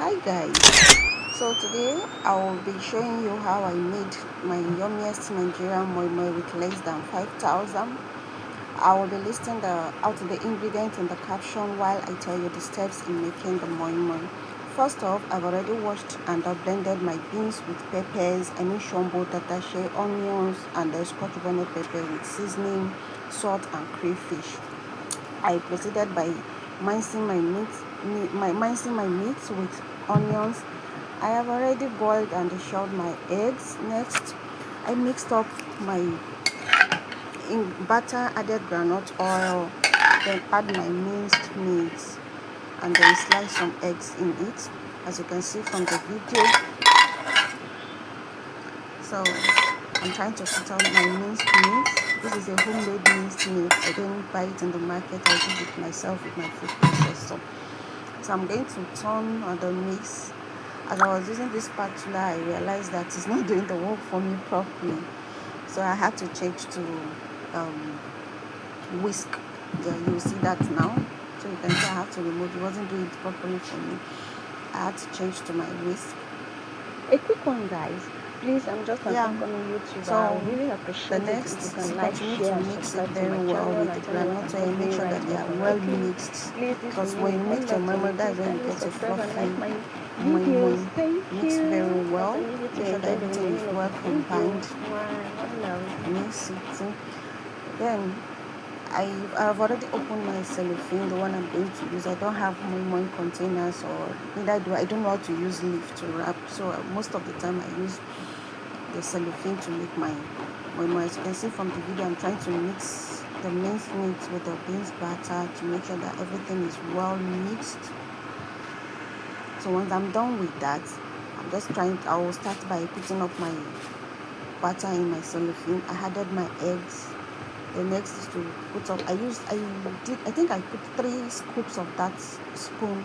Hi guys, so today I will be showing you how I made my yummiest Nigerian moimoi with less than 5,000. I will be listing out the ingredients in the caption while I tell you the steps in making the moimoi. First off, I've already washed and I've blended my beans with peppers, shombo, tatashe, onions, and the scotch bonnet pepper with seasoning, salt, and crayfish. I proceeded by mincing my meat with onions. I have already boiled and shelled my eggs. Next, I mixed up my butter, added groundnut oil, then add my minced meat, and then slice some eggs in it, as you can see from the video. So I'm trying to put out my minced meat. This is a homemade minced meat. I didn't buy it in the market. I did it myself with my food processor. So I'm going to turn on the mix. As I was using this spatula, I realized that it's not doing the work for me properly. So I had to change to whisk. Yeah, you see that now. So you can see I have to remove. It wasn't doing it properly for me. I had to change to my whisk. A quick one, guys. Please, I'm just an upcoming YouTuber. So I really appreciate the next if you is can like, share, to mix it very well with the groundnut oil. Make sure that they are well mixed. Because when you mix your moimoi, that's when you get a fluffy moimoi. Mix very well. Make sure that everything is well combined. Mix it. Then I've already opened my cellophane, the one I'm going to use. I don't have moimoi containers, or neither I don't know how to use leaf to wrap. So most of the time I use the cellophane to make my moimoi. As you can see from the video, I'm trying to mix the minced meat with the beans batter to make sure that everything is well mixed. So once I'm done with that, I will start by putting up my butter in my cellophane. I added my eggs. The next is to put up, I think I put 3 scoops of that spoon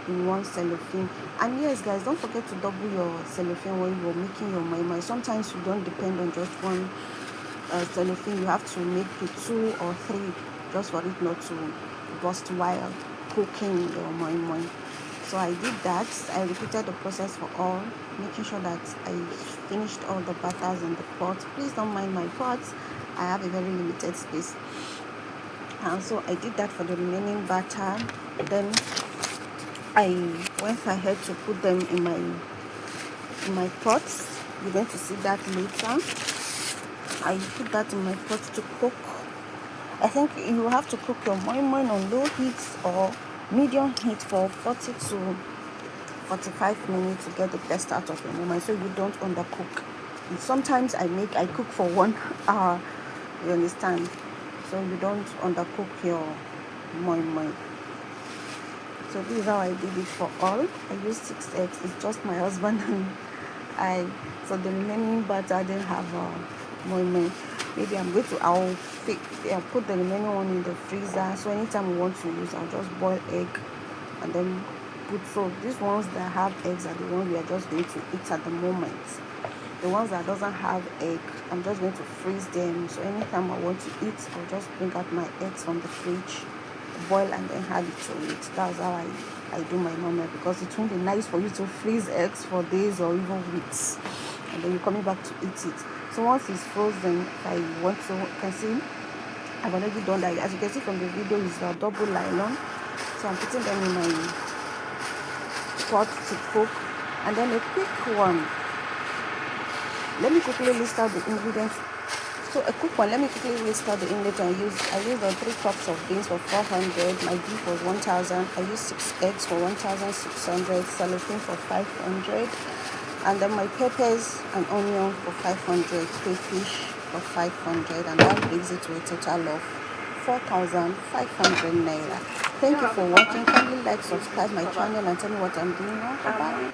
in one cellophane. And yes guys, don't forget to double your cellophane when you're making your moimoi. Sometimes you don't depend on just one cellophane. You have to make it 2 or 3 just for it not to burst while cooking your moimoi. So I did that. I repeated the process for all, making sure that I finished all the batters in the pot. Please don't mind my pots, I have a very limited space. And so I did that for the remaining batter. Then I went ahead to put them in my pots. You're going to see that later. I put that in my pot to cook. I think you have to cook your moimoi on low heat or medium heat for 40 to 45 minutes to get the best out of your moimoi, so you don't undercook. And sometimes I cook for 1 hour, you understand, so you don't undercook your moimoi. So this is how I did it for all. I used 6 eggs. It's just my husband and I. So the remaining butter I didn't have moimoi. Maybe I'll put the remaining one in the freezer, so anytime we want to use, I'll just boil egg and then put. So these ones that have eggs are the ones we are just going to eat at the moment. The ones that doesn't have egg, I'm just going to freeze them, so anytime I want to eat, I'll just bring out my eggs from the fridge, boil, and then add it to it. That's how I do my moimoi, because it won't be nice for you to freeze eggs for days or even weeks and then you're coming back to eat it. So once it's frozen, if I want to, you can see I've already done that. As you can see from the video, it's a double nylon. So I'm putting them in my pot to cook. And then a quick one, let me quickly list out the ingredients. So a quick one, let me quickly list out the ingredients. I used 3 cups of beans for 400, my beef was 1000, I used 6 eggs for 1600, cellophane for 500, and then my peppers and onion for 500, crayfish for 500, and that brings it to a total of 4,500 naira. Thank you for watching. Kindly like, subscribe my channel, and tell me what I'm doing now. Bye bye.